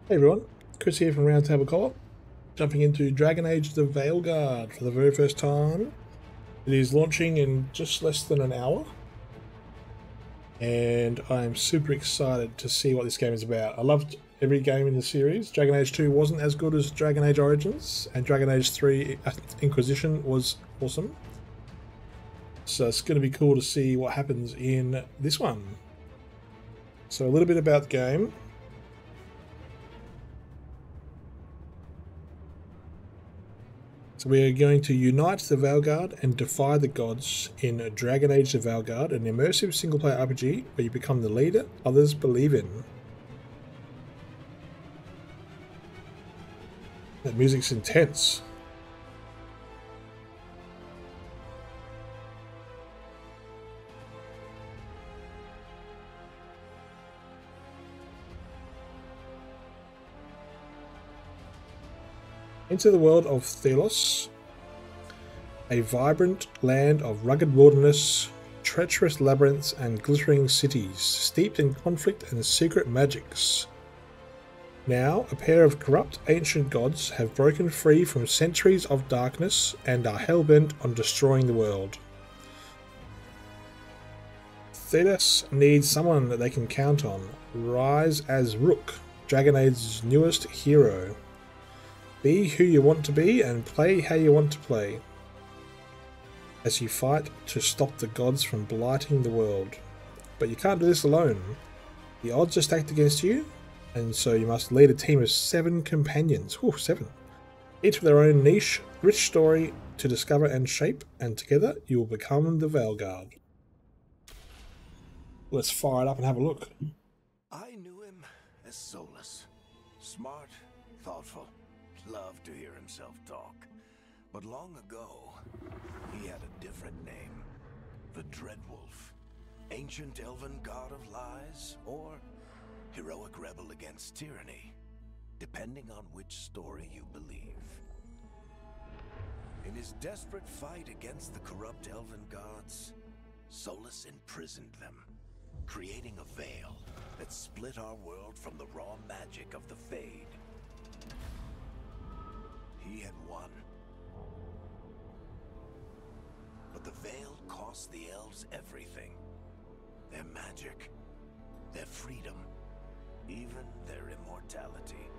Hey everyone, Chris here from Roundtable Co-Op, jumping into Dragon Age the Veilguard for the very first time. It is launching in just less than an hour, and I'm super excited to see what this game is about. I loved every game in the series. Dragon Age 2 wasn't as good as Dragon Age Origins, and Dragon Age 3 Inquisition was awesome. So it's going to be cool to see what happens in this one. So a little bit about the game. So we are going to unite the Veilguard and defy the gods in Dragon Age the Veilguard, an immersive single-player RPG where you become the leader others believe in. That music's intense. Enter the world of Thelos, a vibrant land of rugged wilderness, treacherous labyrinths and glittering cities, steeped in conflict and secret magics. Now, a pair of corrupt ancient gods have broken free from centuries of darkness and are hell-bent on destroying the world. Thelos needs someone that they can count on. Rise as Rook, Dragon Age's newest hero. Be who you want to be and play how you want to play, as you fight to stop the gods from blighting the world. But you can't do this alone. The odds are stacked against you, and so you must lead a team of 7 companions. Ooh, 7. Each with their own niche, rich story to discover and shape, and together you will become the Veilguard. Let's fire it up and have a look. I knew him as Solus. Smart, thoughtful, loved to hear himself talk. But long ago, he had a different name. The Dreadwolf. Ancient elven god of lies, or heroic rebel against tyranny, depending on which story you believe. In his desperate fight against the corrupt elven gods, Solus imprisoned them, creating a veil that split our world from the raw magic of the Fade. He had won. But the veil cost the elves everything. Their magic, their freedom, even their immortality.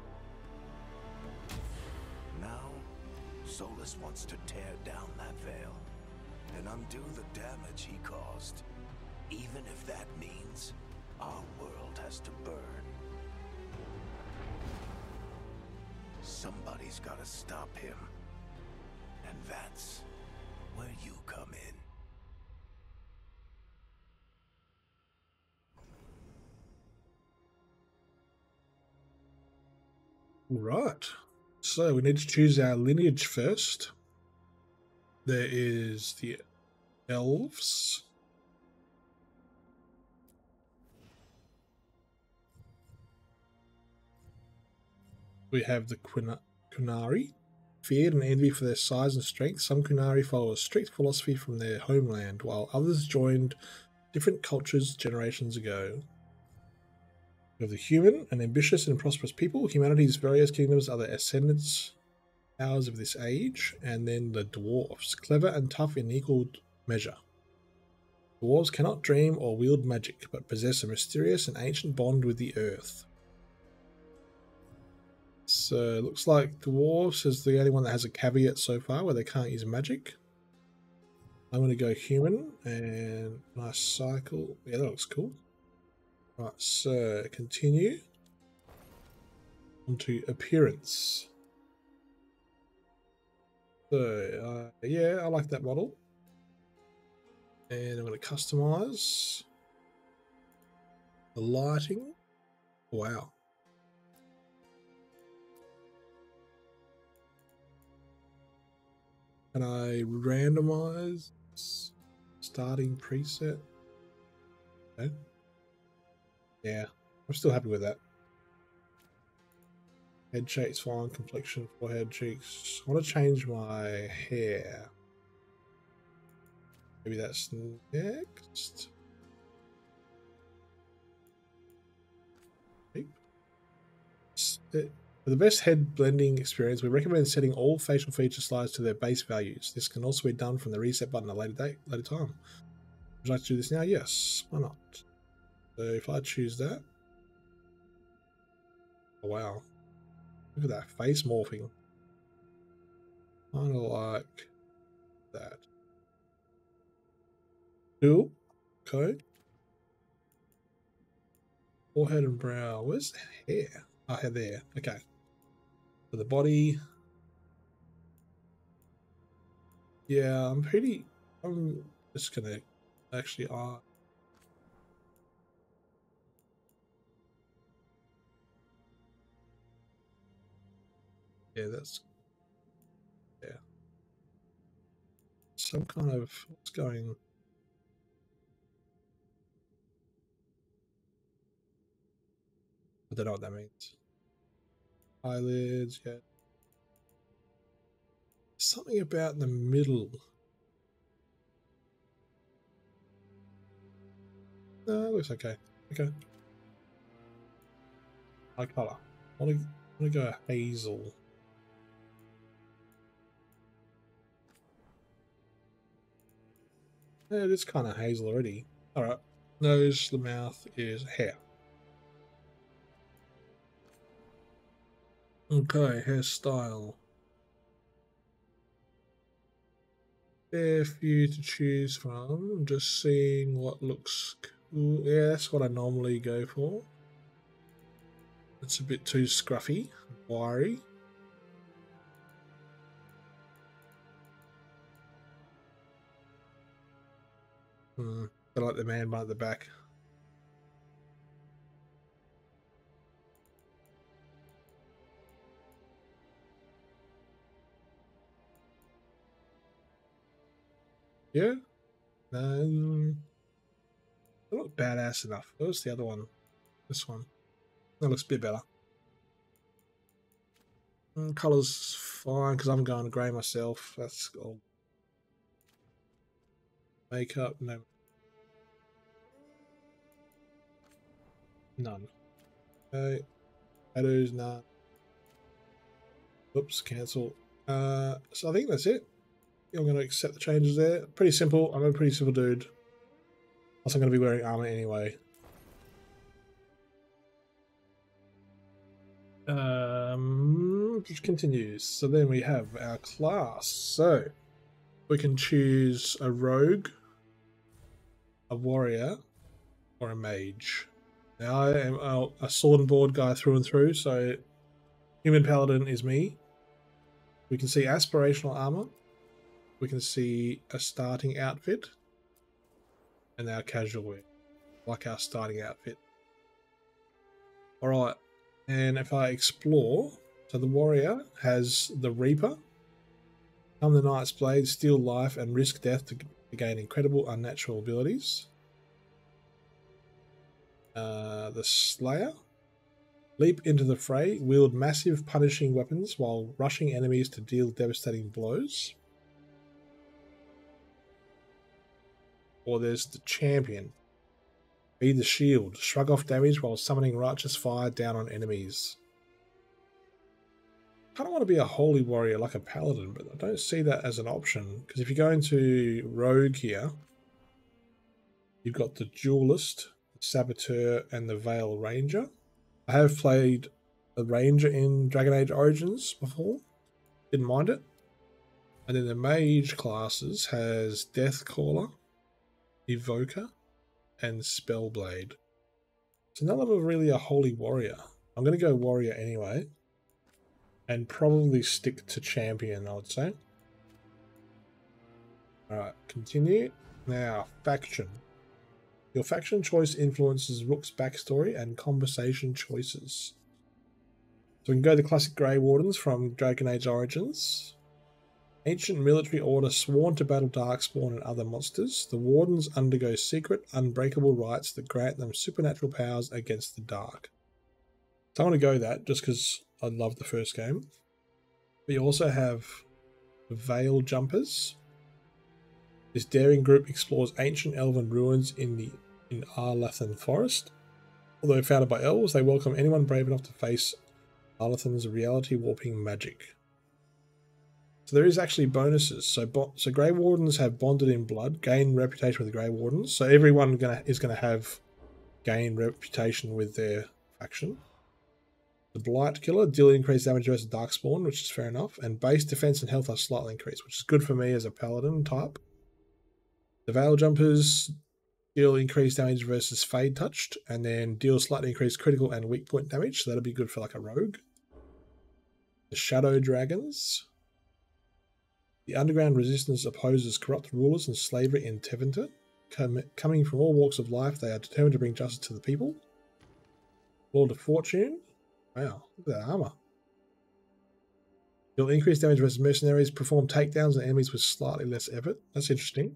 Now, Solus wants to tear down that veil and undo the damage he caused, even if that means our world has to burn. Somebody's got to stop him, and that's where you come in. Right. So we need to choose our lineage first. There is the elves. We have the Qunari, feared and envied for their size and strength. Some Qunari follow a strict philosophy from their homeland, while others joined different cultures generations ago. We have the human, an ambitious and prosperous people. Humanity's various kingdoms are the ascendants powers of this age. And then the dwarves, clever and tough in equal measure. Dwarves cannot dream or wield magic, but possess a mysterious and ancient bond with the earth. So it looks like dwarves is the only one that has a caveat so far where they can't use magic. I'm going to go human and nice cycle. Yeah, that looks cool. Right, so continue. Onto appearance. So yeah, I like that model. And I'm going to customize the lighting. Wow. Can I randomize starting preset? No. Yeah, I'm still happy with that. Head shape's fine, complexion, forehead, cheeks. I want to change my hair. Maybe that's next. For the best head blending experience, we recommend setting all facial feature slides to their base values. This can also be done from the reset button at a later time. Would you like to do this now? Yes. Why not? So if I choose that, oh wow, look at that face morphing. Kind of like that. Cool. Okay. Forehead and brow. Where's the hair? Oh, hair there. Okay. For the body. Yeah, I'm just gonna actually yeah, that's some kind of what's going. I don't know what that means. Eyelids, yeah. Something about the middle. No, it looks okay. Okay. Eye color. I want to go hazel. Yeah, it is kind of hazel already. All right. Nose, the mouth is hair. Okay, hairstyle. Fair few to choose from. I'm just seeing what looks cool. Yeah, that's what I normally go for. It's a bit too scruffy, wiry. I like the man bun at the back. Yeah. They look badass enough. Where's the other one? This one. That looks a bit better. Colour's fine because I'm going grey myself. That's all. Makeup, no. None. Okay. Shadows, none. Oops, cancel. So I think that's it. I'm going to accept the changes there. Pretty simple. I'm a pretty simple dude. Also, I'm going to be wearing armor anyway. Which continues. So then we have our class. So we can choose a rogue, a warrior, or a mage. Now I am a sword and board guy through and through, so human paladin is me. We can see aspirational armor. We can see a starting outfit. And our casual wear, like our starting outfit. Alright, and if I explore, so the warrior has the Reaper. Come the Knight's Blade, steal life and risk death to gain incredible unnatural abilities. The Slayer. Leap into the fray, wield massive punishing weapons while rushing enemies to deal devastating blows. Or there's the Champion. Be the shield. Shrug off damage while summoning righteous fire down on enemies. I kind of want to be a holy warrior like a paladin, but I don't see that as an option. Because if you go into rogue here, you've got the duelist, the saboteur, and the Veil Ranger. I have played a ranger in Dragon Age Origins before. Didn't mind it. And then the mage classes has Deathcaller, Evoker, and Spellblade. So none of them are really a holy warrior. I'm going to go warrior anyway. And probably stick to champion, I would say. Alright, continue. Now, faction. Your faction choice influences Rook's backstory and conversation choices. So we can go to classic Grey Wardens from Dragon Age Origins. Ancient military order sworn to battle Darkspawn and other monsters. The Wardens undergo secret, unbreakable rites that grant them supernatural powers against the dark. So I'm going to go that just because I love the first game. We also have Veil Jumpers. This daring group explores ancient elven ruins in Arlathan Forest. Although founded by elves, they welcome anyone brave enough to face Arlathan's reality warping magic. So there is actually bonuses. So Grey Wardens have bonded in blood, gain reputation with the Grey Wardens. So everyone is gonna have gain reputation with their faction. The Blight Killer, deal increased damage versus Darkspawn, which is fair enough. And base defense and health are slightly increased, which is good for me as a paladin type. The Veil Jumpers deal increased damage versus Fade Touched, and then deal slightly increased critical and weak point damage, so that'll be good for like a rogue. The Shadow Dragons. The Underground Resistance opposes corrupt rulers and slavery in Tevinter. Coming from all walks of life, they are determined to bring justice to the people. Lord of Fortune. Wow, look at that armor. Deal increased damage versus mercenaries, perform takedowns on enemies with slightly less effort. That's interesting.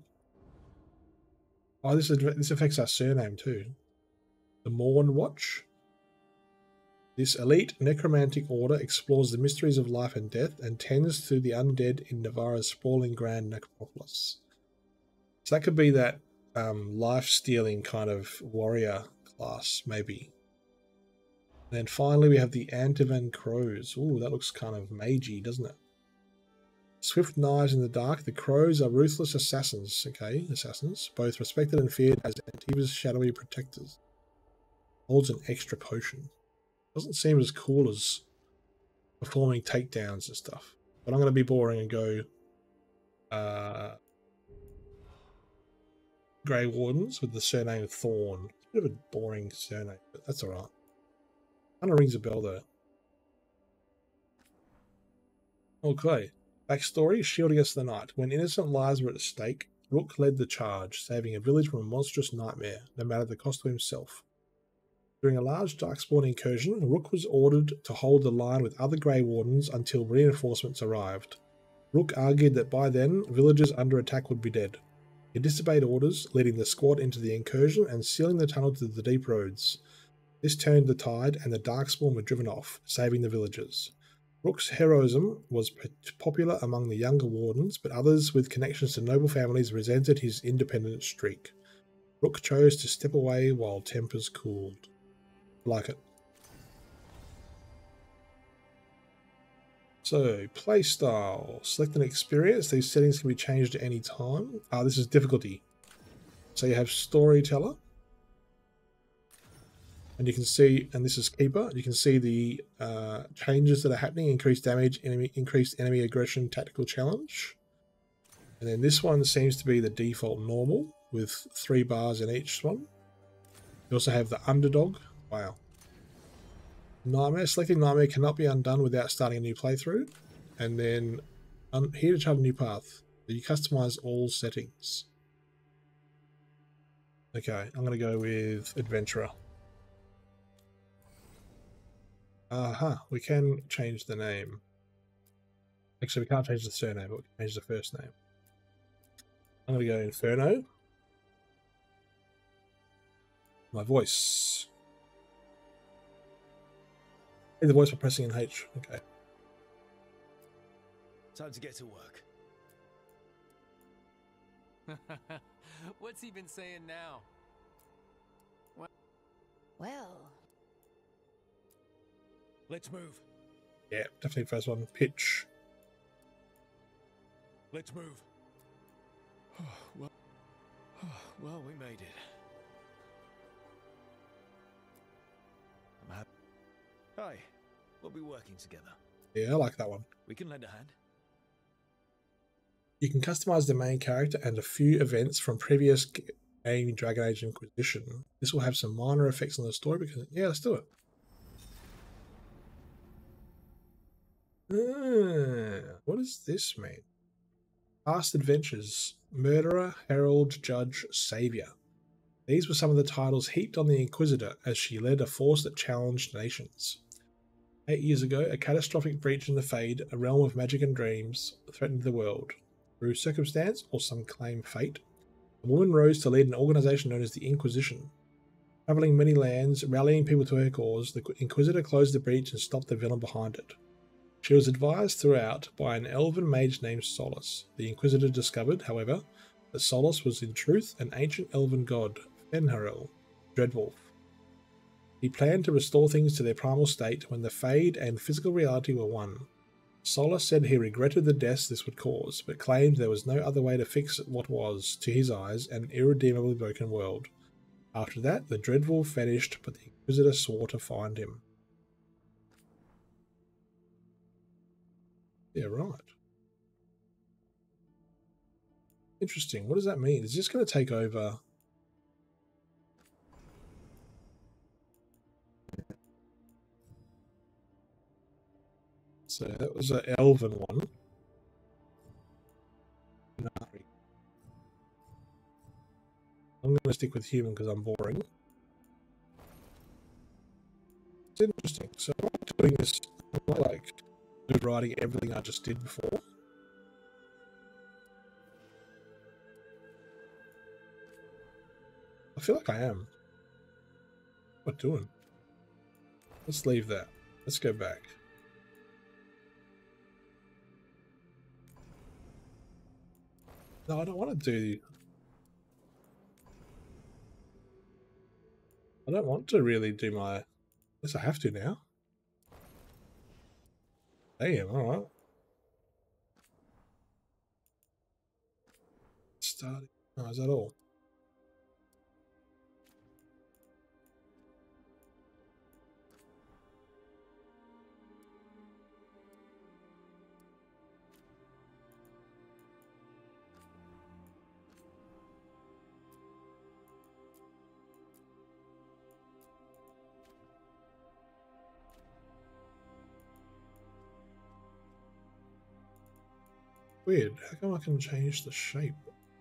Oh, this affects our surname too. The Morn Watch. This elite necromantic order explores the mysteries of life and death and tends to the undead in Navarra's sprawling grand necropolis. So that could be that life-stealing kind of warrior class, maybe. And then finally we have the Antivan Crows. Ooh, that looks kind of magey, doesn't it? Swift knives in the dark. The Crows are ruthless assassins. Okay, assassins. Both respected and feared as Antiva's shadowy protectors. Holds an extra potion. Doesn't seem as cool as performing takedowns and stuff. But I'm going to be boring and go Grey Wardens with the surname Thorn. It's a bit of a boring surname, but that's alright. Kind of rings a bell though. Okay. Backstory, Shield Against the Night. When innocent lives were at stake, Rook led the charge, saving a village from a monstrous nightmare, no matter the cost to himself. During a large Darkspawn incursion, Rook was ordered to hold the line with other Grey Wardens until reinforcements arrived. Rook argued that by then, villagers under attack would be dead. He disobeyed orders, leading the squad into the incursion and sealing the tunnel to the deep roads. This turned the tide, and the Darkspawn were driven off, saving the villagers. Rook's heroism was popular among the younger Wardens, but others with connections to noble families resented his independent streak. Rook chose to step away while tempers cooled. Like it. So, playstyle. Select an experience. These settings can be changed at any time. This is difficulty. So you have Storyteller. And you can see, and this is Keeper, you can see the changes that are happening. Increased damage, increased enemy aggression, tactical challenge. And then this one seems to be the default normal, with 3 bars in each one. You also have the Underdog. Wow. Nightmare. Selecting Nightmare cannot be undone without starting a new playthrough. And then here to chart a new path. You customize all settings. Okay, I'm going to go with Adventurer. We can change the name. Actually, we can't change the surname, but we can change the first name. I'm going to go Inferno. My voice. Hey, the voice by pressing in H. Okay. Time to get to work. What's he been saying now? Well. Let's move. Yeah, definitely first one. Pitch. Let's move. Well, we made it. I'm happy. Hi, we'll be working together. Yeah, I like that one. We can lend a hand. You can customize the main character and a few events from previous game Dragon Age Inquisition. This will have some minor effects on the story because, yeah, let's do it. What does this mean? Past adventures. Murderer, Herald, Judge, Savior. These were some of the titles heaped on the Inquisitor as she led a force that challenged nations. 8 years ago, a catastrophic breach in the Fade, a realm of magic and dreams, threatened the world. Through circumstance, or some claim fate, a woman rose to lead an organization known as the Inquisition. Traveling many lands, rallying people to her cause, the Inquisitor closed the breach and stopped the villain behind it. She was advised throughout by an elven mage named Solus. The Inquisitor discovered, however, that Solus was in truth an ancient elven god, Fenharel, Dreadwolf. He planned to restore things to their primal state when the Fade and physical reality were one. Solus said he regretted the deaths this would cause, but claimed there was no other way to fix what was, to his eyes, an irredeemably broken world. After that, the Dreadful vanished, but the Inquisitor swore to find him. Yeah, right. Interesting. What does that mean? Is this going to take over? So that was an elven one. I'm going to stick with human because I'm boring. It's interesting. So I'm doing this, am I like writing everything I just did before? I feel like I am. What doing? Let's leave that. Let's go back. No, I don't want to do... I don't want to really do my... I guess I have to now. Damn, alright. Starting. Oh, is that all? Weird. How come I can change the shape?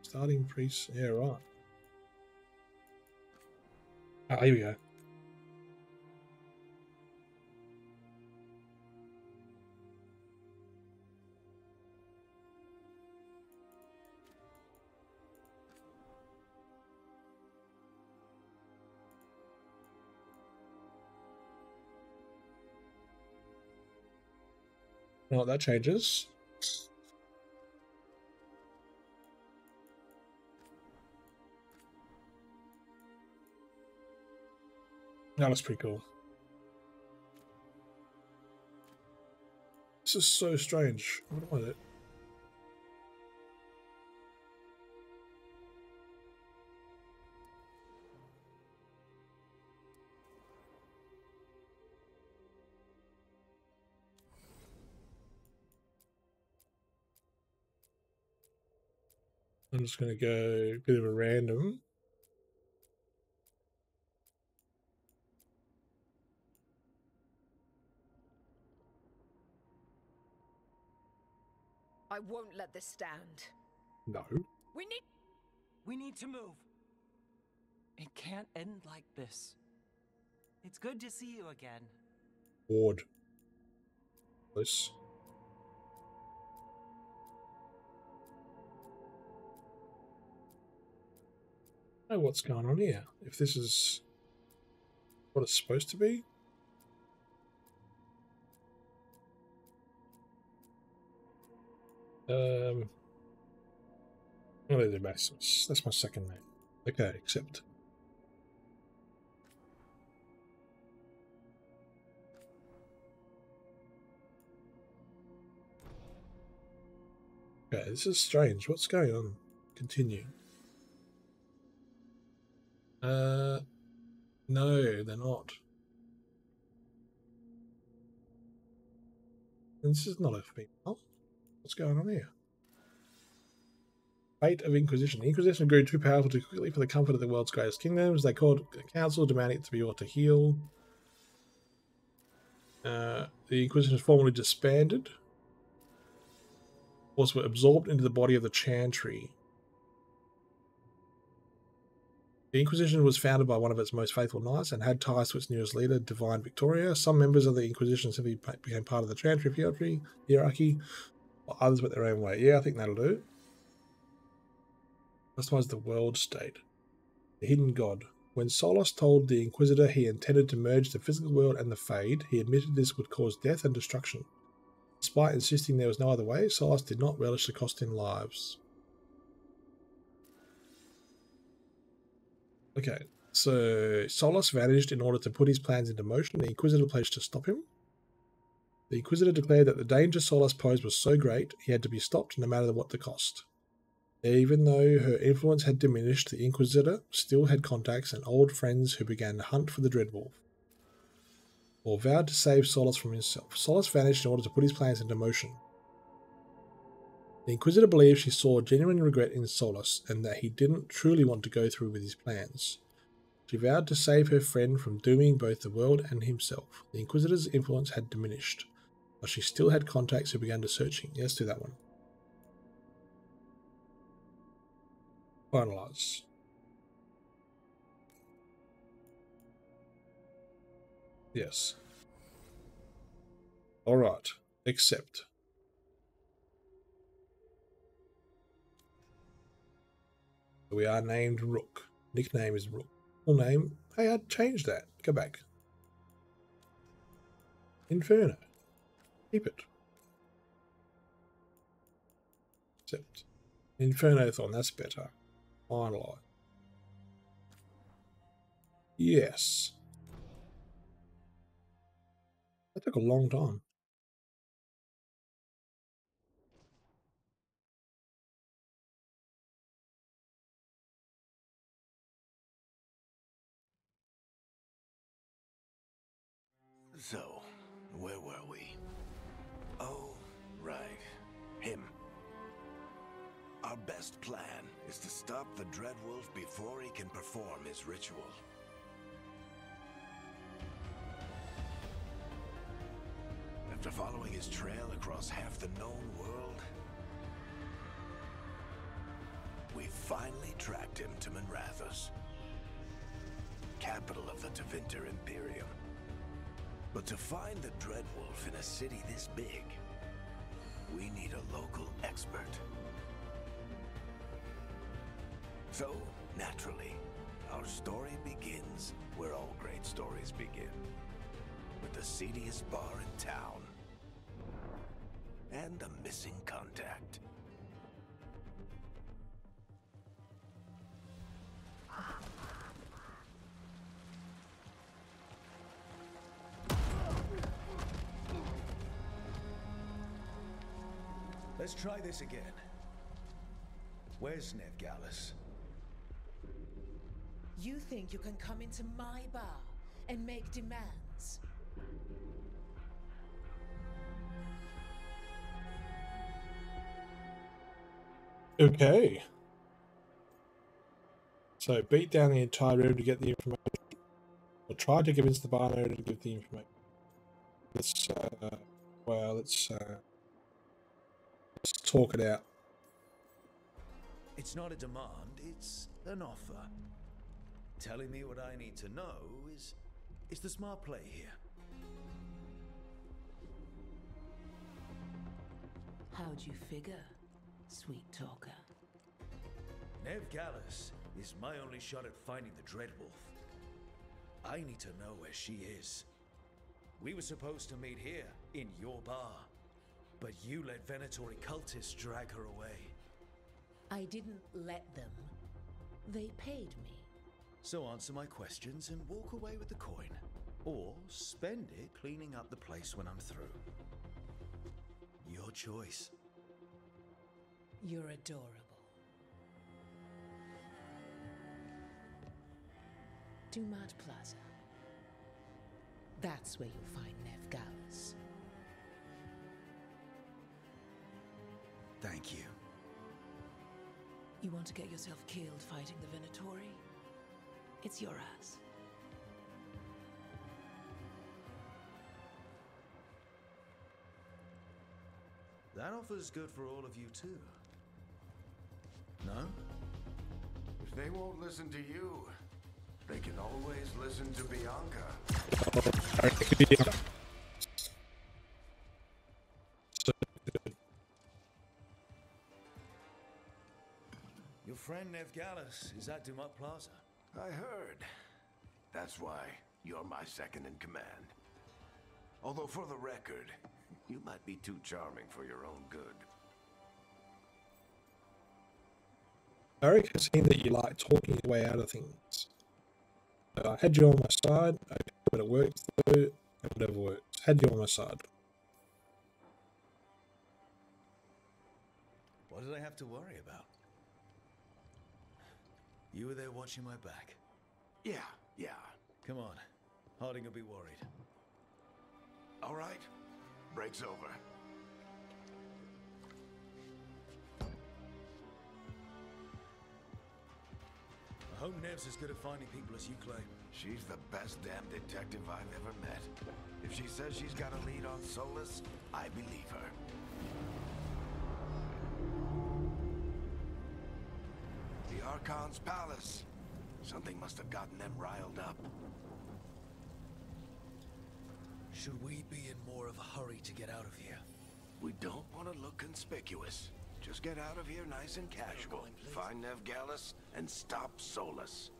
Starting priest. Yeah, right. Ah, here we go. No, that changes. That looks pretty cool. This is so strange. What am I doing? I'm just going to go a bit of a random. I won't let this stand. No. We need to move. It can't end like this. It's good to see you again. Ward. Close. I don't know what's going on here. If this is what it's supposed to be. I'm gonna do Maximus. That's my second name. Okay, accept. Okay, this is strange. What's going on? Continue. No, they're not. This is not a female. What's going on here? Fate of Inquisition. The Inquisition grew too powerful too quickly for the comfort of the world's greatest kingdoms. They called the council, demanding it to be brought to heel. The Inquisition was formally disbanded. Also absorbed into the body of the Chantry. The Inquisition was founded by one of its most faithful knights and had ties to its newest leader, Divine Victoria. Some members of the Inquisition simply became part of the Chantry hierarchy, while others went their own way. Yeah, I think that'll do. Customize the world state. The hidden god. When Solus told the Inquisitor he intended to merge the physical world and the Fade, he admitted this would cause death and destruction. Despite insisting there was no other way, Solus did not relish the cost in lives. Okay. So Solus vanished in order to put his plans into motion. The Inquisitor pledged to stop him. The Inquisitor declared that the danger Solus posed was so great, he had to be stopped no matter what the cost. Even though her influence had diminished, the Inquisitor still had contacts and old friends who began to hunt for the Dreadwolf, or vowed to save Solus from himself. Solus vanished in order to put his plans into motion. The Inquisitor believed she saw genuine regret in Solus and that he didn't truly want to go through with his plans. She vowed to save her friend from dooming both the world and himself. The Inquisitor's influence had diminished, but she still had contacts who began to searching. Yeah, let's do that one. Finalize. Yes. Alright. Accept. We are named Rook. Nickname is Rook. Full name. Hey, I'd change that. Go back. Inferno. Keep it. Accept. Inferno-thon, that's better. Finalize. Yes. That took a long time. So, where were we? Oh, right. Him. Our best plan is to stop the Dreadwolf before he can perform his ritual. After following his trail across half the known world, we finally tracked him to Minrathous, capital of the Tevinter Imperium. But to find the Dreadwolf in a city this big, we need a local expert. So, naturally, our story begins where all great stories begin. With the seediest bar in town. And a missing contact. Let's try this again. Where's Nevgalus? You think you can come into my bar and make demands? Okay. So beat down the entire room to get the information. Or try to convince the bar owner to give the information. Let's talk it out. It's not a demand, it's an offer. Telling me what I need to know is the smart play here. How'd you figure, sweet talker? Nevgalus is my only shot at finding the Dreadwolf. I need to know where she is. We were supposed to meet here, in your bar. But you let Venatori cultists drag her away. I didn't let them. They paid me. So answer my questions and walk away with the coin. Or spend it cleaning up the place when I'm through. Your choice. You're adorable. Dumat Plaza. That's where you'll find Nevgalus. Thank you. You want to get yourself killed fighting the Venatori? It's your ass. That offer's good for all of you too. No? If they won't listen to you, they can always listen to Bianca. Your friend Nevgalus is at Dumat Plaza. I heard. That's why you're my second in command. Although for the record, you might be too charming for your own good. Eric has seen that you like talking your way out of things. I had you on my side, okay, but it worked through, and whatever works. Had you on my side. What did I have to worry about? You were there watching my back. Yeah. Come on. Harding will be worried. All right. Break's over. I hope Nev's as good at finding people as you claim. She's the best damn detective I've ever met. If she says she's got a lead on Solus, I believe her. The Archon's palace. Something must have gotten them riled up. Should we be in more of a hurry to get out of here? We don't want to look conspicuous. Just get out of here nice and casual. Find Nev Gallus and stop Solus.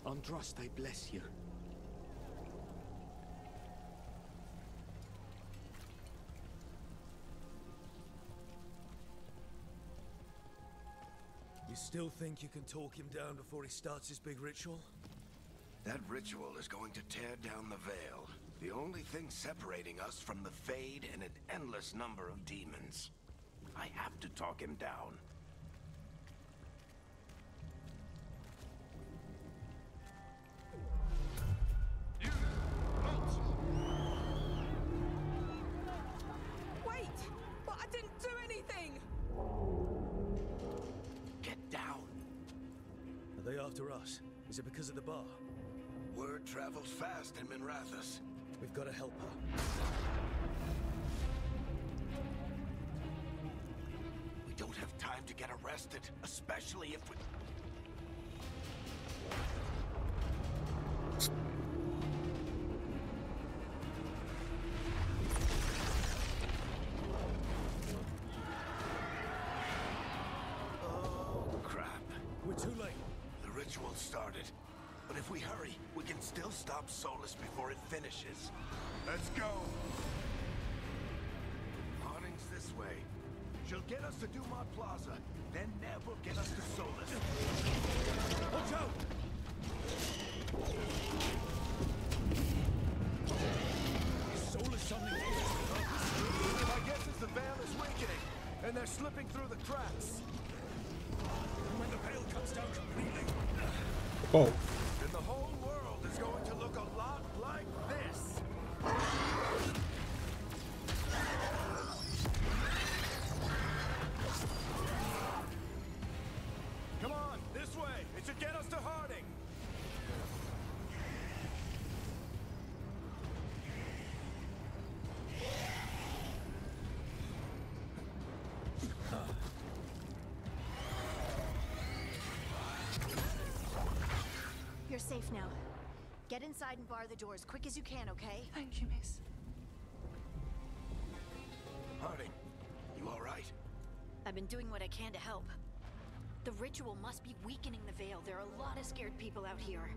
Androst, I bless you. You still think you can talk him down before he starts his big ritual? That ritual is going to tear down the veil. The only thing separating us from the Fade and an endless number of demons. I have to talk him down. Wait! But I didn't do anything! Get down. Are they after us? Is it because of the bar? Word travels fast in Minrathous. We've got to help her. We don't have time to get arrested, especially if we... Oh, crap. We're too late. The ritual started. But if we hurry, we can still stop Solus before it finishes. Let's go! Harding's this way. She'll get us to Dumont Plaza. Then Nev will get us to Solus. Watch out! Is Solus something else? My guess is the veil is weakening, and they're slipping through the cracks. And when the veil comes down completely... Oh, Then the whole world is going to look a lot like this. Come on, this way. It should get us to Harding. You're safe now. Get inside and bar the door as quick as you can, okay? Thank you, miss. Harding, you all right? I've been doing what I can to help. The ritual must be weakening the veil. There are a lot of scared people out here.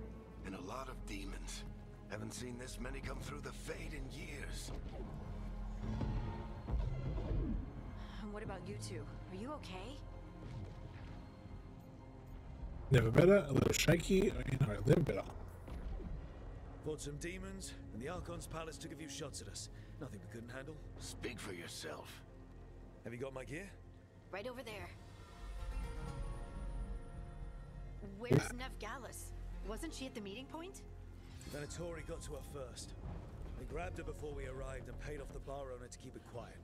And a lot of demons. Haven't seen this many come through the Fade in years. And what about you two? Are you okay? never better, a little shaky, never better. Fought some demons, and the Archon's palace took a few shots at us. Nothing we couldn't handle. Speak for yourself. Have you got my gear? Right over there. Where's Nev Gallus? Wasn't she at the meeting point? Venatori got to her first. They grabbed her before we arrived and paid off the bar owner to keep it quiet.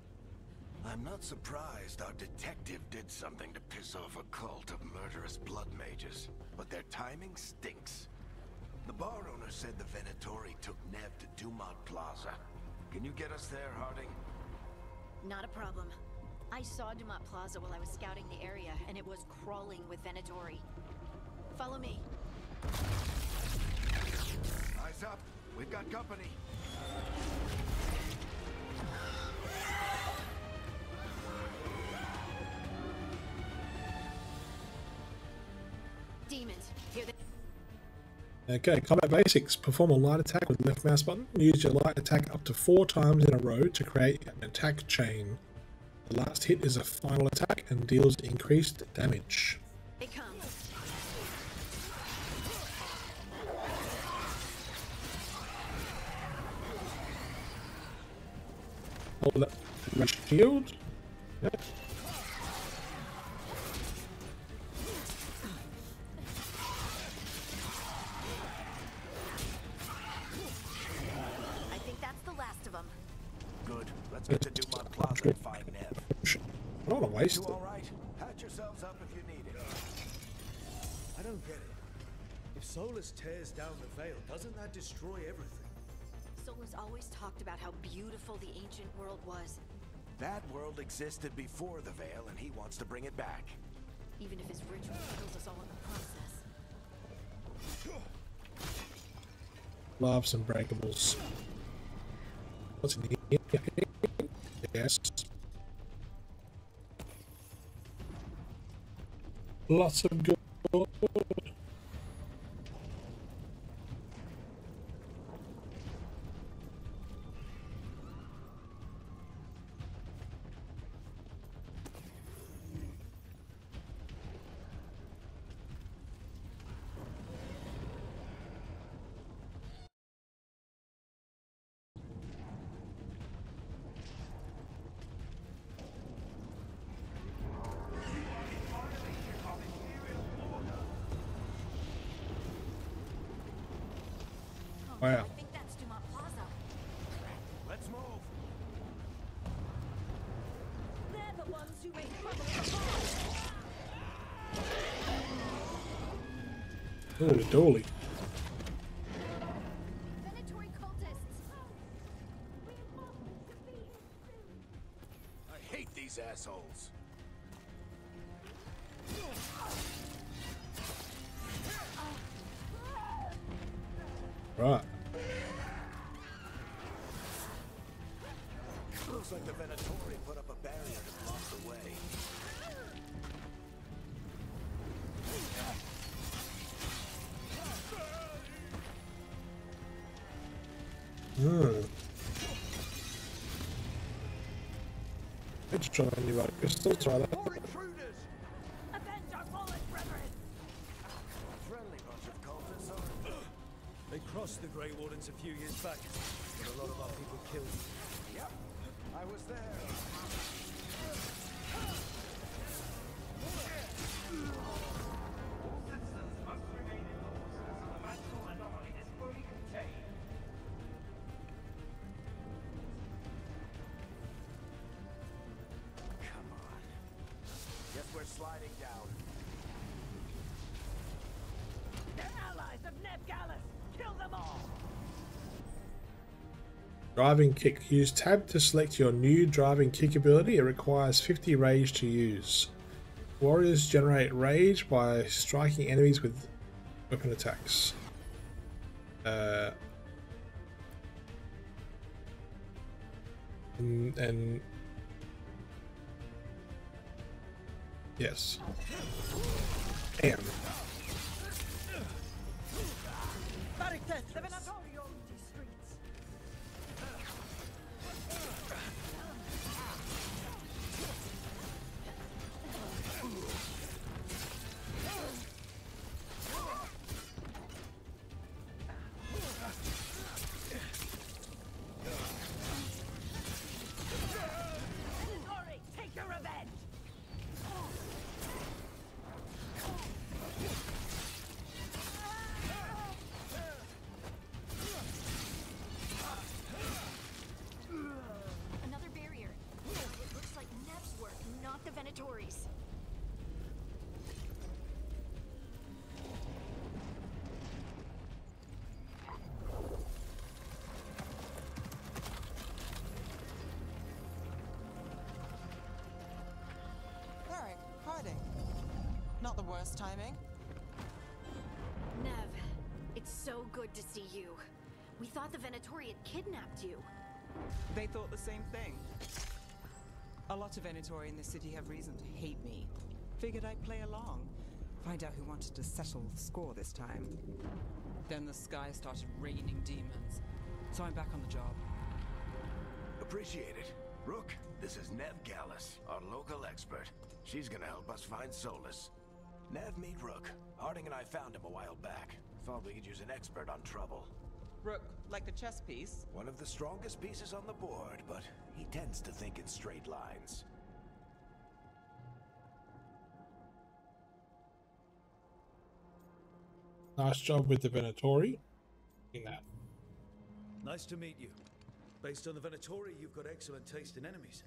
I'm not surprised our detective did something to piss off a cult of murderous blood mages, but their timing stinks. The bar owner said the Venatori took Nev to Dumont Plaza. Can you get us there, Harding? Not a problem. I saw Dumont Plaza while I was scouting the area, and it was crawling with Venatori. Follow me. Eyes up. We've got company. Demons, here they... Okay, combat basics. Perform a light attack with left mouse button. Use your light attack up to 4 times in a row to create an attack chain. The last hit is a final attack and deals increased damage. It comes. Hold that shield. Yep. I think that's the last of them. Good. Let's get to Dumont Plaza and find Nev. I don't want to waste You it. all right? Patch yourselves up if you need it. I don't get it. If Solus tears down the Veil, doesn't that destroy everything? Solus always talked about how beautiful the ancient world was, That world existed before the Veil, and he wants to bring it back. even if his ritual kills us all in the process. Love some breakables. What's in here? Yes. Lots of gold. Wow. I think that's Dumont Plaza. Let's move. They're the ones who made trouble in the Holy dolly. Venatory cultists. I hate these assholes. Right. Looks like the Venatori put up a barrier to block the way. Let's try any right pistols, try that. More intruders! Avenge our fallen brethren! Friendly bunch of cultists, aren't they? They crossed the Grey Wardens a few years back, but a lot of our people killed. Yep, I was there. Come on. Guess we're sliding down. They're allies of Neb Gallus! Kill them all! Driving kick. Use tab to select your new driving kick ability. It requires 50 rage to use. Warriors generate rage by striking enemies with weapon attacks. And yes. Damn. The Venatori own these streets! Venatori, take your revenge! Another barrier. It looks like Nev's work, not the Venatori's. Eric, hiding. Not the worst timing. Nev, it's so good to see you. We thought the Venatori had kidnapped you. They thought the same thing. A lot of Venatori in the city have reason to hate me. Figured I'd play along. Find out who wanted to settle the score this time. Then the sky started raining demons. So I'm back on the job. Appreciate it. Rook, this is Nev Gallus, our local expert. She's gonna help us find Solus. Nev, meet Rook. Harding and I found him a while back. Thought we could use an expert on trouble. Rook, like the chess piece? One of the strongest pieces on the board, but he tends to think in straight lines. Nice job with the Venatori. In that. Nice to meet you. Based on the Venatori, you've got excellent taste in enemies.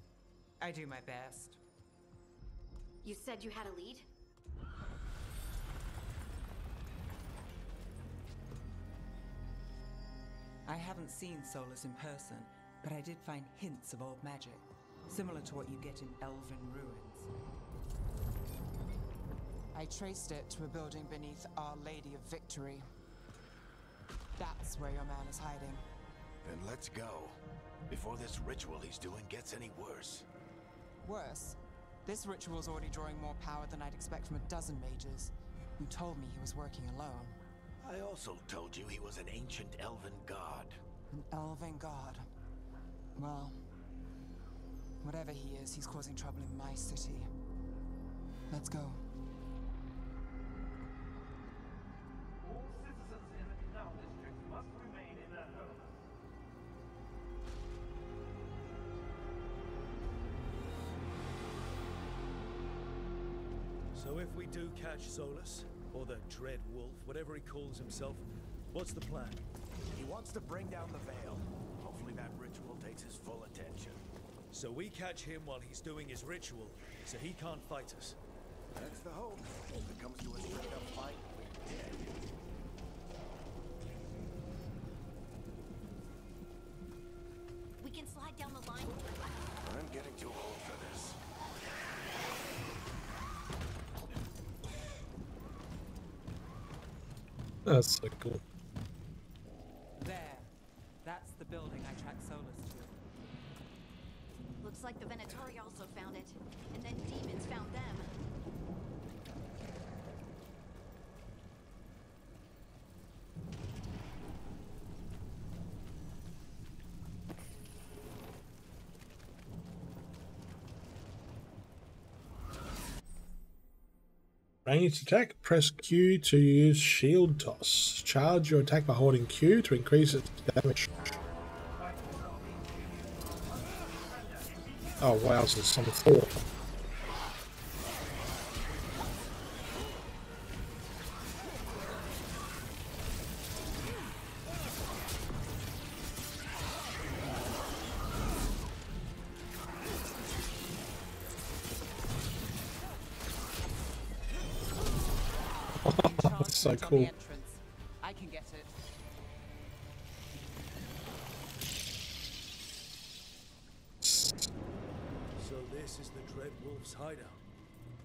I do my best. You said you had a lead? I haven't seen Solus in person, but I did find hints of old magic, similar to what you get in elven ruins. I traced it to a building beneath Our Lady of Victory. That's where your man is hiding. Then let's go. Before this ritual he's doing gets any worse. Worse, this ritual's already drawing more power than I'd expect from a dozen mages. You told me he was working alone. I also told you he was an ancient elven god. An elven god. Well, whatever he is, he's causing trouble in my city. Let's go. All citizens in the canal district must remain in their homes. So if we do catch Solus, or the Dread Wolf, whatever he calls himself, what's the plan? He wants to bring down the Veil. Hopefully that ritual takes his full attention. So we catch him while he's doing his ritual, so he can't fight us. That's the hope. If it comes to a straight-up fight, we're dead. We can slide down the line. I'm getting too old for this. That's so cool. There. That's the building I tracked Solus to. Looks like the Venatori also found it. And then demons found them. Ranged attack, press Q to use shield toss. Charge your attack by holding Q to increase its damage. Oh wow, so it's on the floor. That's so cool. I can get it. So this is the Dread Wolf's hideout.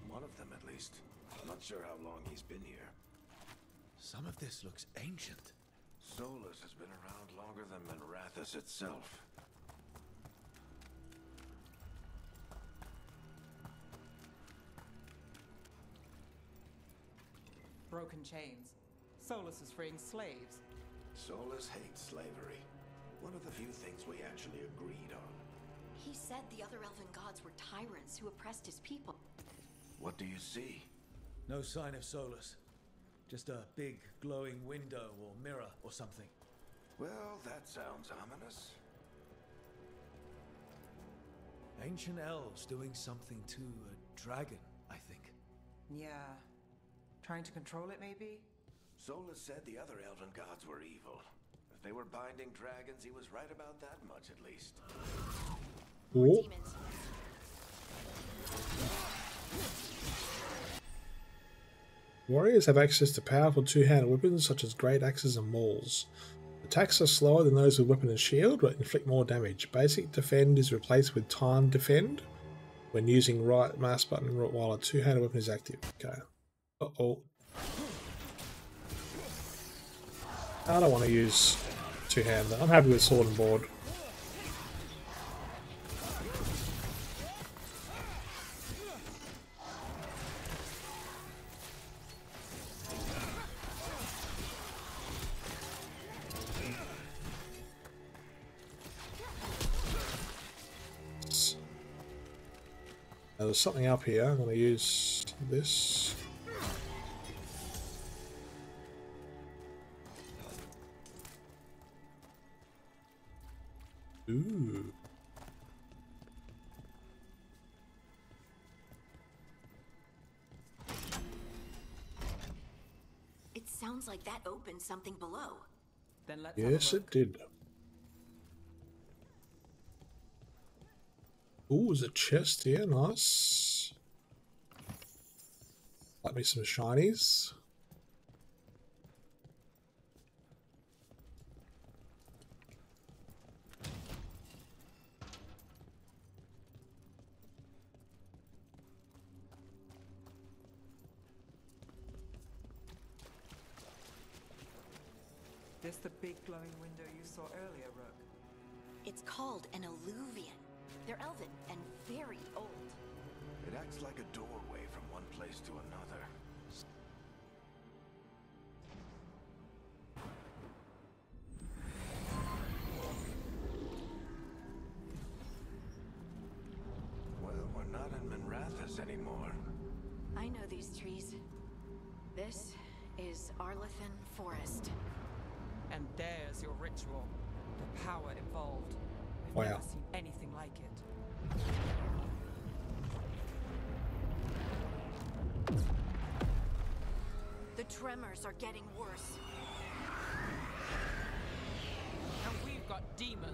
One of them, at least. I'm not sure how long he's been here. Some of this looks ancient. Solus has been around longer than Minrathous itself. Broken chains. Solus is freeing slaves. Solus hates slavery. One of the few things we actually agreed on. He said the other elven gods were tyrants who oppressed his people. What do you see? No sign of Solus. Just a big glowing window or mirror or something. Well, that sounds ominous. Ancient elves doing something to a dragon, I think. Yeah. Trying to control it, maybe? Solus said the other elven gods were evil. If they were binding dragons, he was right about that much, at least. More Cool. demons. Warriors have access to powerful two-handed weapons such as great axes and mauls. Attacks are slower than those with weapon and shield, but inflict more damage. Basic defend is replaced with timed defend when using right mouse button while a two-handed weapon is active. Okay. Uh-oh. I don't want to use two-handed. I'm happy with sword and board. There's something up here. I'm going to use this. Ooh. It sounds like that opened something below. Then let's Yes, have a it look. did. Ooh, there's a chest here. Nice. Like me some shinies. This the big glowing window you saw earlier, Rook? It's called an alluvian. They're elven and very old. It acts like a doorway from one place to another. Well, we're not in Minrathous anymore. I know these trees. This is Arlathan Forest. And there's your ritual. The power involved. I've Wow. never seen anything like it. The tremors are getting worse. And we've got demons.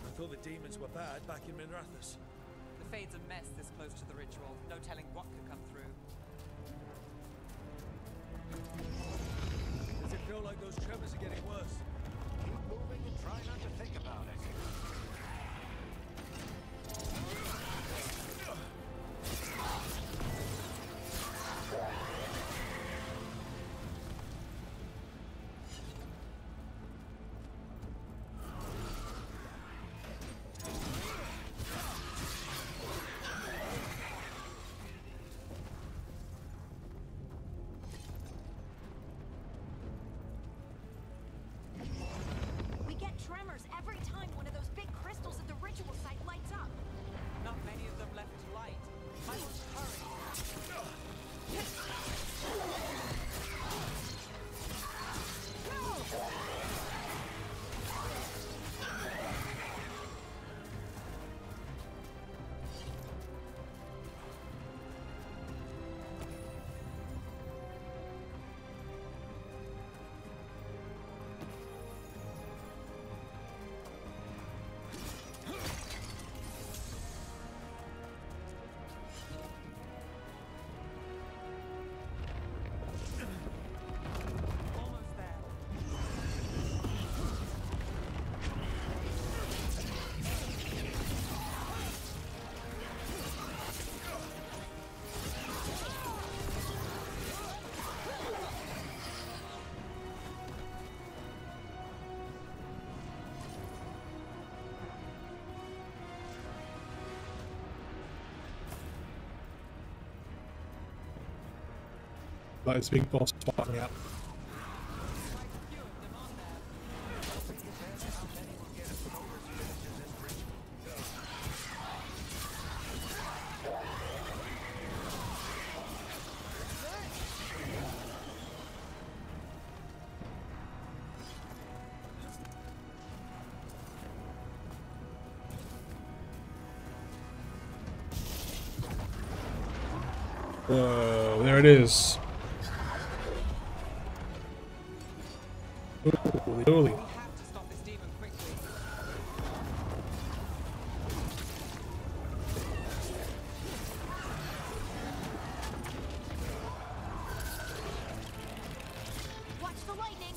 I thought the demons were bad back in Minrathous. The Fade's a mess this close to the ritual. No telling what could come through. Does it feel like those tremors are getting worse? Keep moving and try not to think about it. We get tremors every time one of those big crystals at the ritual site lights up. Not many of them left to light. I must hurry. Almost there. Like this big boss fighting out. Whoa, there it is. Holy. We have to stop this demon quickly. Watch the lightning!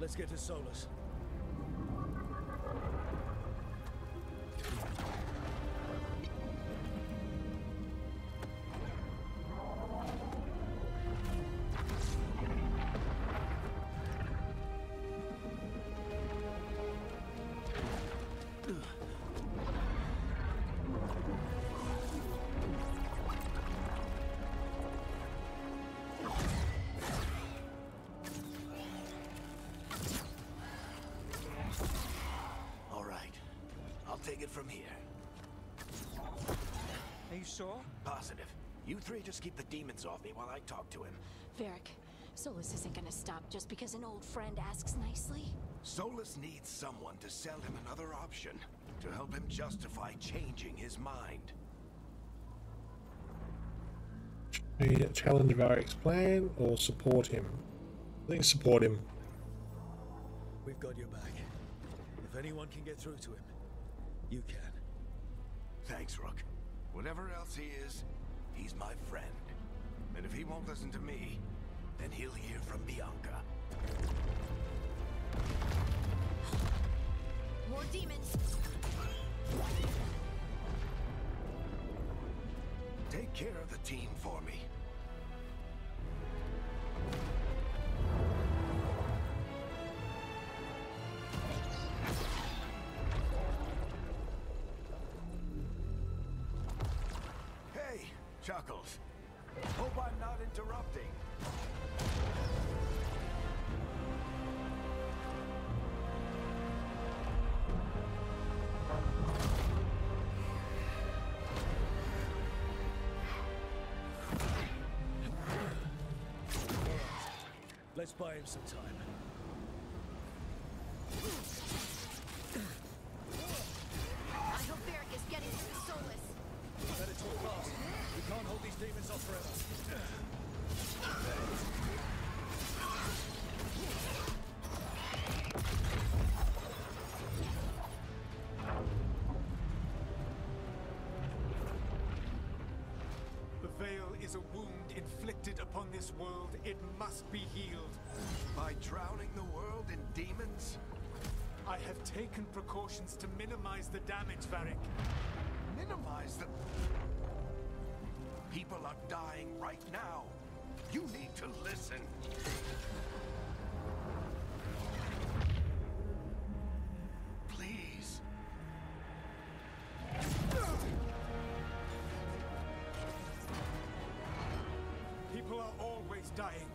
Let's get to Solus. Take it from here. Are you sure? Positive. You three just keep the demons off me while I talk to him. Varric, Solus isn't gonna stop just because an old friend asks nicely. Solus needs someone to sell him another option, to help him justify changing his mind. Challenge Varric's plan or support him? I think support him. We've got your back. If anyone can get through to him, you can. Thanks, Rook. Whatever else he is, he's my friend. And if he won't listen to me, then he'll hear from Bianca. More demons! Take care of the team for me. Chuckles. Hope I'm not interrupting. Let's buy him some time. I hope Varric is getting to the Solus. Better talk fast. We can't hold these demons off forever. The Veil is a wound inflicted upon this world. It must be healed. By drowning the world in demons? I have taken precautions to minimize the damage, Varric. Minimize the... People are dying right now. You need to listen. Please. People are always dying.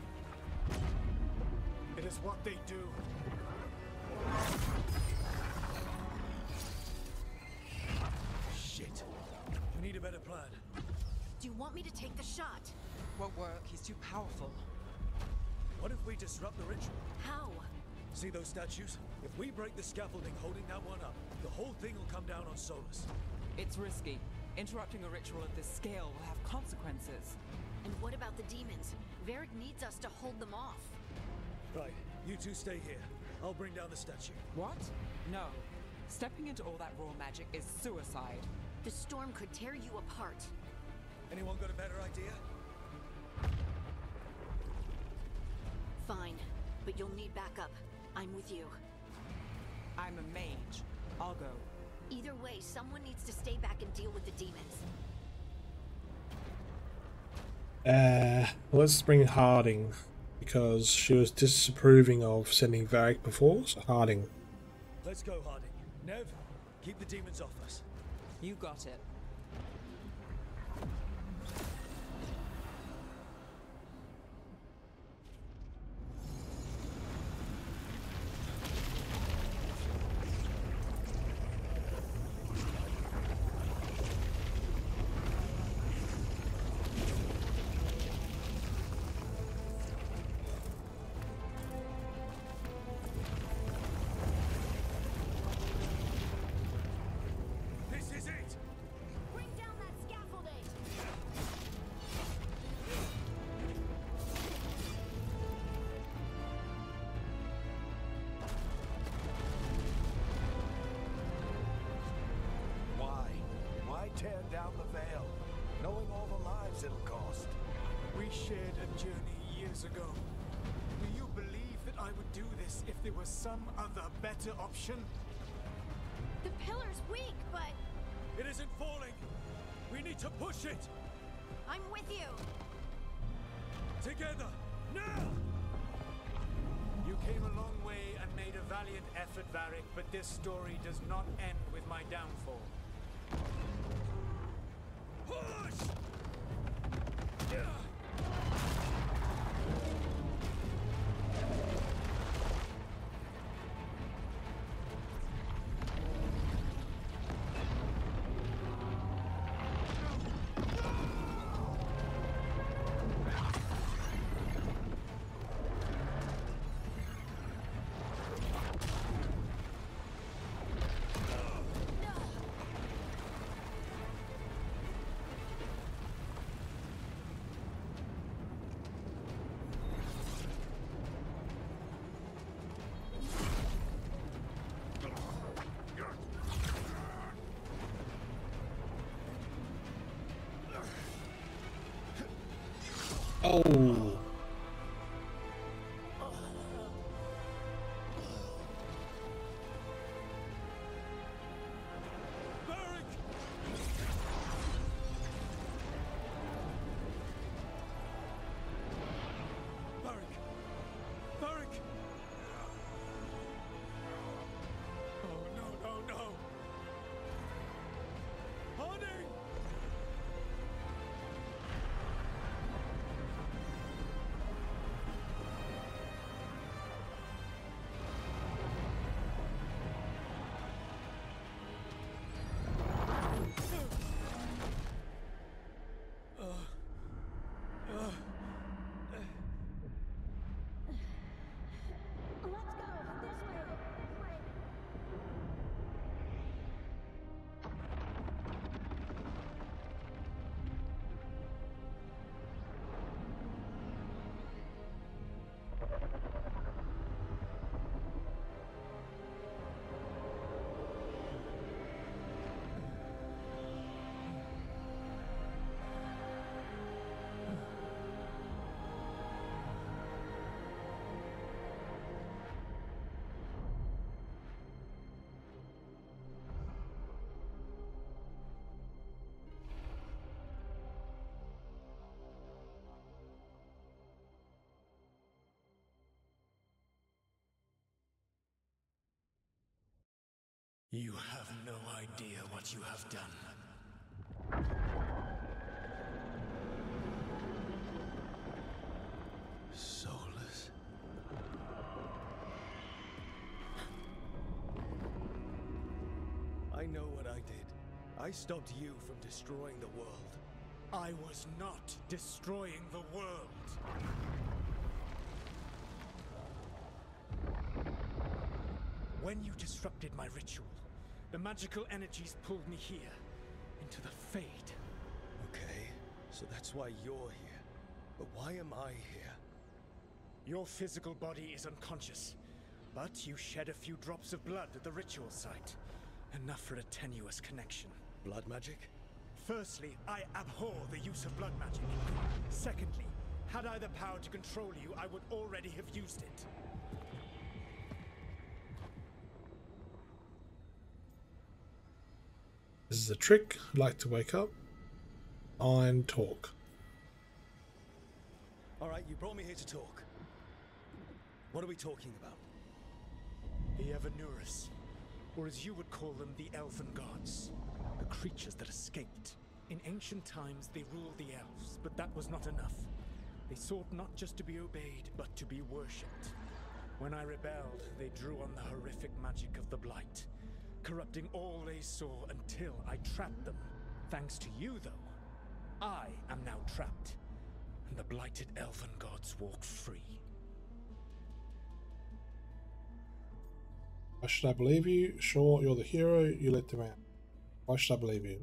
It is what they do. Shit. We need a better plan. Do you want me to take the shot? Won't work. He's too powerful. What if we disrupt the ritual? How? See those statues? If we break the scaffolding holding that one up, the whole thing will come down on Solus. It's risky. Interrupting a ritual of this scale will have consequences. And what about the demons? Varric needs us to hold them off. Right, you two stay here. I'll bring down the statue. What? No. Stepping into all that raw magic is suicide. The storm could tear you apart. Anyone got a better idea? Fine, but you'll need backup. I'm with you. I'm a mage. I'll go. Either way, someone needs to stay back and deal with the demons. Let's bring Harding, because she was disapproving of sending Varric before, so Harding. Let's go, Harding. Nev, keep the demons off us. You got it. Tear down the Veil, knowing all the lives it'll cost. We shared a journey years ago. Do you believe that I would do this if there was some other better option. The pillar's weak, but It isn't falling! We need to push it! I'm with you. Together! Now! You came a long way and made a valiant effort, Varric, but this story does not end with my downfall. Push! Oh. You have no idea what you have done. Soulless. I know what I did. I stopped you from destroying the world. I was not destroying the world. When you disrupted my ritual, the magical energies pulled me here, into the Fade. Okay, so that's why you're here. But why am I here? Your physical body is unconscious, but you shed a few drops of blood at the ritual site. Enough for a tenuous connection. Blood magic? Firstly, I abhor the use of blood magic. Secondly, had I the power to control you, I would already have used it. This is a trick. I'd like to wake up and talk. Alright, you brought me here to talk. What are we talking about? The Evanurus, or as you would call them, the Elven Gods. The creatures that escaped. In ancient times, they ruled the elves, but that was not enough. They sought not just to be obeyed, but to be worshipped. When I rebelled, they drew on the horrific magic of the Blight, corrupting all they saw until I trapped them. Thanks to you, though, I am now trapped, and the blighted Elven Gods walk free. Why should I believe you? Sure, you're the hero, you let them out. Why should I believe you?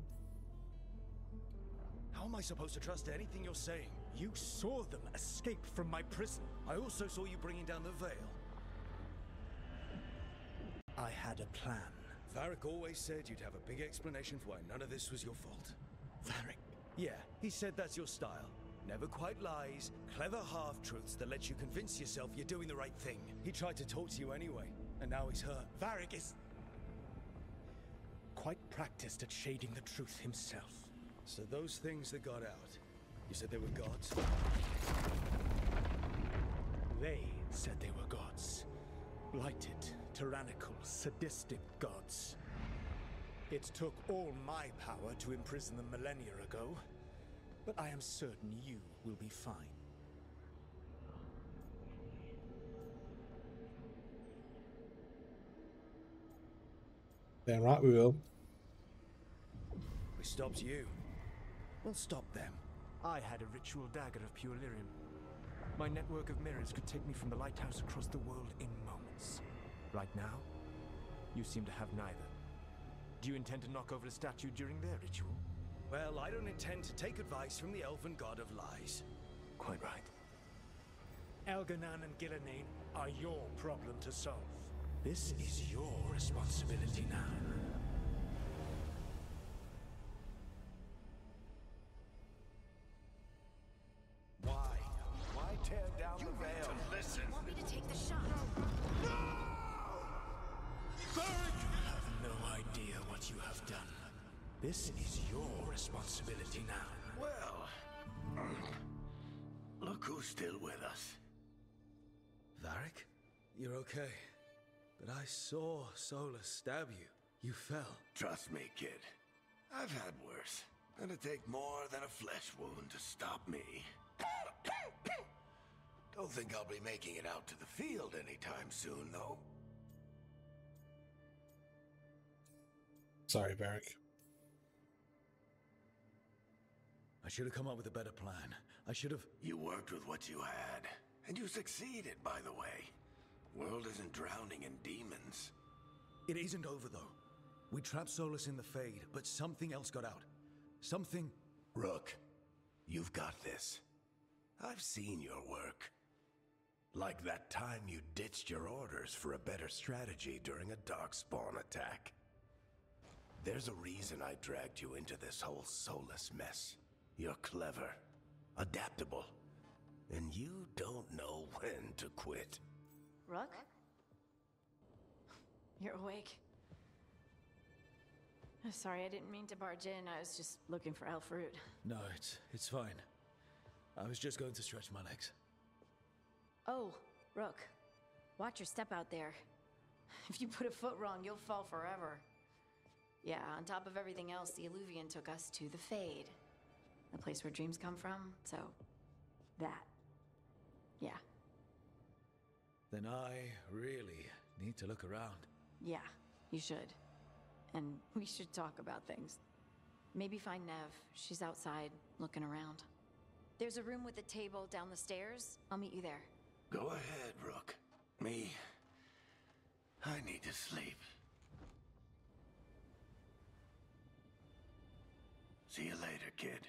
How am I supposed to trust anything you're saying? You saw them escape from my prison. I also saw you bringing down the veil. I had a plan. Varric always said you'd have a big explanation for why none of this was your fault. Varric? Yeah, he said that's your style. Never quite lies, clever half-truths that let you convince yourself you're doing the right thing. He tried to talk to you anyway, and now he's hurt. Varric is quite practiced at shading the truth himself. So those things that got out, you said they were gods? They said they were gods. Blighted, tyrannical, sadistic gods. It took all my power to imprison them millennia ago, but I am certain you will be fine. Damn right we will. We stopped you. We'll stop them. I had a ritual dagger of pure lyrium. My network of mirrors could take me from the lighthouse across the world in moments. Right now, you seem to have neither. Do you intend to knock over a statue during their ritual? Well, I don't intend to take advice from the elven god of lies. Quite right. Elganan and Gillenane are your problem to solve. This is your responsibility now. Why tear down the veil? Listen. You want me to take the shot? You have no idea what you have done. This is your responsibility now. Well, look who's still with us. Varric? You're okay. But I saw Solus stab you. You fell. Trust me, kid. I've had worse. It'll take more than a flesh wound to stop me. Don't think I'll be making it out to the field anytime soon, though. Sorry, Varric. I should have come up with a better plan. I should have... You worked with what you had, and you succeeded, by the way. World isn't drowning in demons. It isn't over, though. We trapped Solus in the Fade, but something else got out. Something... Rook, you've got this. I've seen your work. Like that time you ditched your orders for a better strategy during a darkspawn attack. There's a reason I dragged you into this whole Solus mess. You're clever, adaptable, and you don't know when to quit. Rook? You're awake. Sorry, I didn't mean to barge in. I was just looking for elf fruit. No, it's fine. I was just going to stretch my legs. Oh, Rook. Watch your step out there. If you put a foot wrong, you'll fall forever. Yeah, on top of everything else, the Illuvian took us to the Fade. The place where dreams come from, so... that. Yeah. Then I really need to look around. Yeah, you should. And we should talk about things. Maybe find Nev. She's outside, looking around. There's a room with a table down the stairs. I'll meet you there. Go ahead, Rook. Me, I need to sleep. See you later, kid.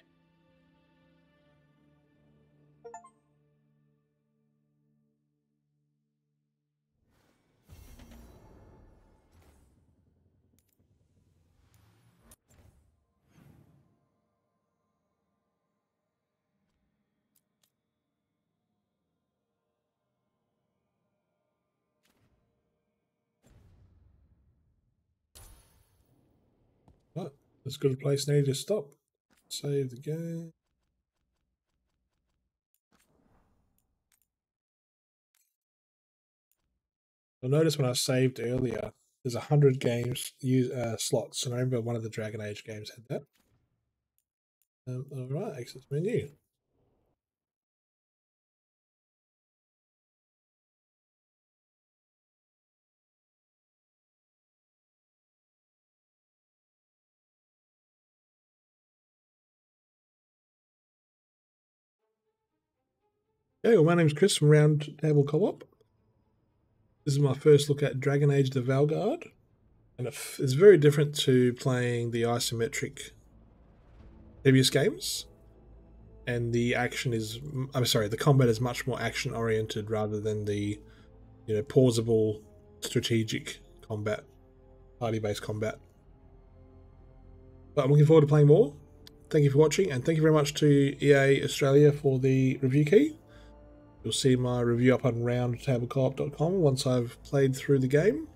Oh, that's a good place now to stop. Save the game. You'll notice when I saved earlier, there's 100 games slots, and I remember one of the Dragon Age games had that. Alright, exit menu. Hey, well, my name's Chris from Roundtable Co-Op. This is my first look at Dragon Age the Veilguard, and it's very different to playing the isometric previous games. And the action is, the combat is much more action oriented rather than the, pausable strategic combat, party based combat. But I'm looking forward to playing more. thank you for watching, and thank you very much to EA Australia for the review key. You'll see my review up on roundtablecoop.com once I've played through the game.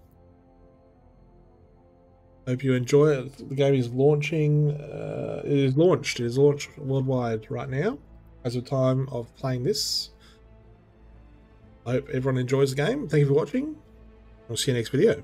Hope you enjoy it. The game is launching. It is launched worldwide right now as of time of playing this. I hope everyone enjoys the game. Thank you for watching. I'll see you next video.